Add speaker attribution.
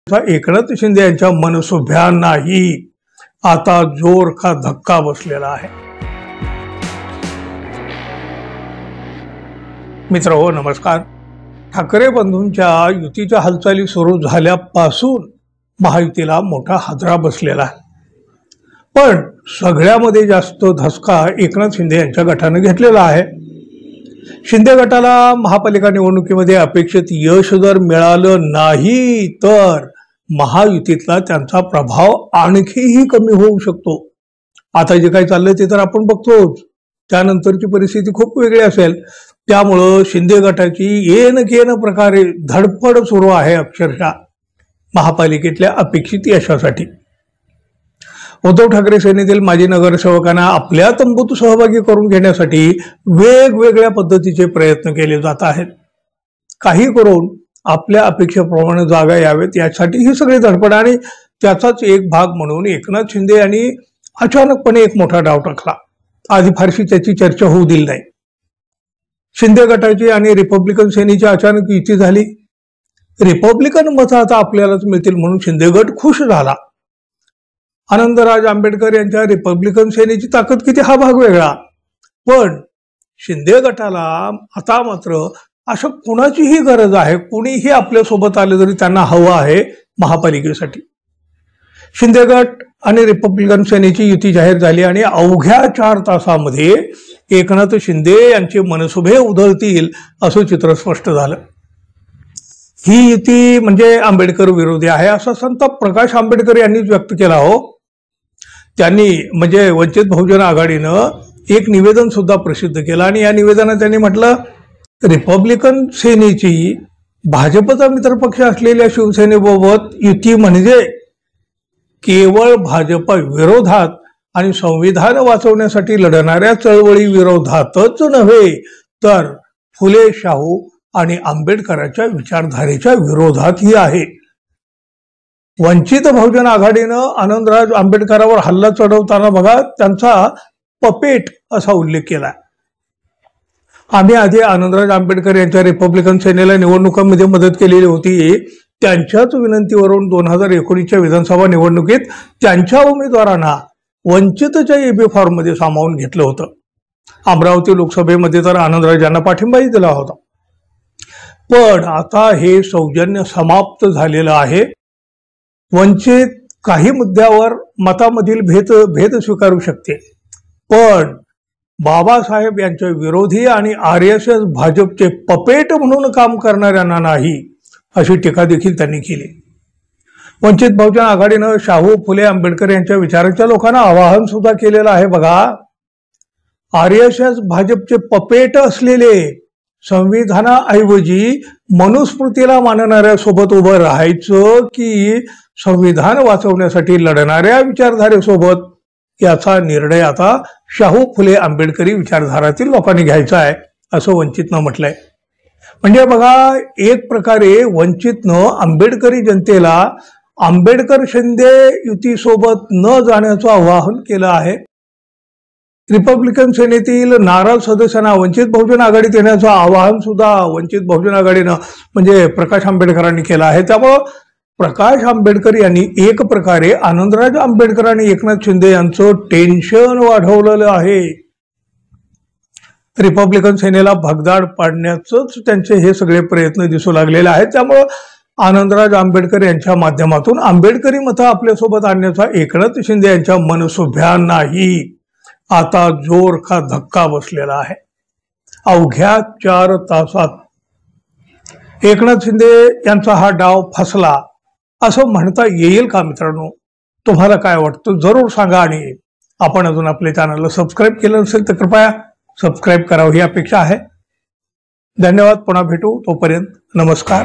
Speaker 1: एकनाथ शिंदे यांच्या मनसुभ्यांनाही आता जोर का धक्का बसलेला आहे। मित्रहो नमस्कार। ठाकरे बंधूंच्या युतीच्या हालचाली सुरू झाल्यापासून महायुतीला मोठा हादरा बसलेला आहे, पण सगळ्यामध्ये जास्त धसका एकनाथ शिंदे यांच्या गटाने घेतलेला आहे। शिंदे गटाला महापालिका निवडणुकीमध्ये अपेक्षित यश जर मिळालं नाही तर महायुतीतला त्यांचा प्रभाव आणखीही कमी होऊ शकतो। आता जे काही चाललंय ते तर आपण बघतोच, त्यानंतरची परिस्थिती खूप वेगळी असेल। त्यामुळं शिंदे गटाची येन प्रकारे धडपड सुरू आहे अक्षरशः महापालिकेतल्या अपेक्षित यशासाठी। उद्धव ठाकरे सेनेतील माजी नगरसेवकांना आपल्या तंबूत सहभागी करून घेण्यासाठी वेगवेगळ्या पद्धतीचे प्रयत्न केले जात आहेत। काही करून आपल्या अपेक्षेप्रमाणे जागा यावेत यासाठी ही सगळी धडपड, आणि त्याचाच एक भाग म्हणून एकनाथ शिंदे यांनी अचानकपणे एक मोठा डाव टाकला। आधी फारशी त्याची चर्चा होऊ दिली नाही। शिंदे गटाची आणि रिपब्लिकन सेनेची अचानक युती झाली। रिपब्लिकन मतं आता आपल्यालाच मिळतील म्हणून शिंदे गट खुश झाला। आनंदराज आंबेडकर यांच्या रिपब्लिकन सेनेची ताकद किती हा भाग वेगळा, पण शिंदे गटाला आता मात्र अशा कुणाचीही गरज आहे, कुणीही आपल्यासोबत आले तरी त्यांना हवं आहे महापालिकेसाठी। शिंदे गट आणि रिपब्लिकन सेनेची युती जाहीर झाली आणि अवघ्या 4 तासामध्ये एकनाथ शिंदे यांचे मनसुबे उधळतील असं चित्र स्पष्ट झालं। ही युती म्हणजे आंबेडकर विरोधी आहे असा संताप प्रकाश आंबेडकर यांनीच व्यक्त केला हो। त्यांनी म्हणजे वंचित बहुजन आघाडीनं एक निवेदन सुद्धा प्रसिद्ध केलं आणि या निवेदनात त्यांनी म्हटलं, रिपब्लिकन सेनेची भाजपचा मित्रपक्ष असलेल्या शिवसेनेबाबत युती म्हणजे केवळ भाजप विरोधात आणि संविधान वाचवण्यासाठी लढणाऱ्या चळवळी विरोधातच नव्हे तर फुले, शाहू आणि आंबेडकरांच्या विचारधारेच्या विरोधातही आहे। वंचित बहुजन आघाडीनं आनंदराज आंबेडकरांवर हल्ला चढवताना बघा त्यांचा पपेट असा उल्लेख केला। आम्ही आधी आनंदराज आंबेडकर यांच्या रिपब्लिकन सेनेला निवडणुकांमध्ये मदत केलेली होती। त्यांच्याच विनंतीवरून 2019च्या विधानसभा निवडणुकीत त्यांच्या उमेदवारांना वंचितच्या एबी फॉर्ममध्ये सामावून घेतलं होतं। अमरावती लोकसभेमध्ये तर आनंदराज यांना पाठिंबाही दिला होता। पण आता हे सौजन्य समाप्त झालेलं आहे। वंचित काही मुद्द्यावर मतामधील भेद स्वीकारू शकते, पण बाबासाहेब यांच्या विरोधी आणि RSS भाजपचे पपेट म्हणून काम करणाऱ्यांना नाही अशी टीका देखील त्यांनी केली। वंचित बहुजन आघाडीनं शाहू, फुले, आंबेडकर यांच्या विचाराच्या लोकांना आवाहन सुद्धा केलेलं आहे बघा। RSS भाजपचे पपेट असलेले संविधानाऐवजी मनुस्मृतीला मानणाऱ्या सोबत उभं राहायचं की संविधान वाचवण्यासाठी लढणाऱ्या विचारधारेसोबत, याचा निर्णय आता शाहू, फुले, आंबेडकरी विचारधारातील लोकांनी घ्यायचा आहे असं वंचितनं म्हटलंय। म्हणजे बघा एक प्रकारे वंचितनं आंबेडकरी जनतेला आंबेडकर शिंदे युतीसोबत न जाण्याचं आवाहन केलं आहे। रिपब्लिकन सेनेतील नाराज सदस्यांना वंचित बहुजन आघाडीत येण्याचं आवाहन सुद्धा वंचित बहुजन आघाडीनं म्हणजे प्रकाश आंबेडकरांनी केलं आहे। त्यामुळं प्रकाश आंबेडकर यांनी एक प्रकारे आनंदराज आंबेडकर आणि एकनाथ शिंदे यांचं टेन्शन वाढवलेलं आहे। रिपब्लिकन सेनेला भगदाड पाडण्याचंच त्यांचे हे सगळे प्रयत्न दिसू लागलेले आहेत। त्यामुळं आनंदराज आंबेडकर यांच्या माध्यमातून आंबेडकरी मतं आपल्यासोबत आणण्याचा एकनाथ शिंदे यांच्या मनसुभ्यांनाही आता जोर का धक्का बसलेला आहे। अवघ्या 4 तासात एकनाथ शिंदे यांचा हा डाव फसला असं म्हणता येईल का मित्रांनो? तुम्हाला काय वाटतं जरूर सांगा, आणि आपण अजून आपल्या चॅनलला सबस्क्राईब केलं नसेल तर कृपया सबस्क्राईब करावं ही अपेक्षा आहे। धन्यवाद, पुन्हा भेटू, तोपर्यंत नमस्कार।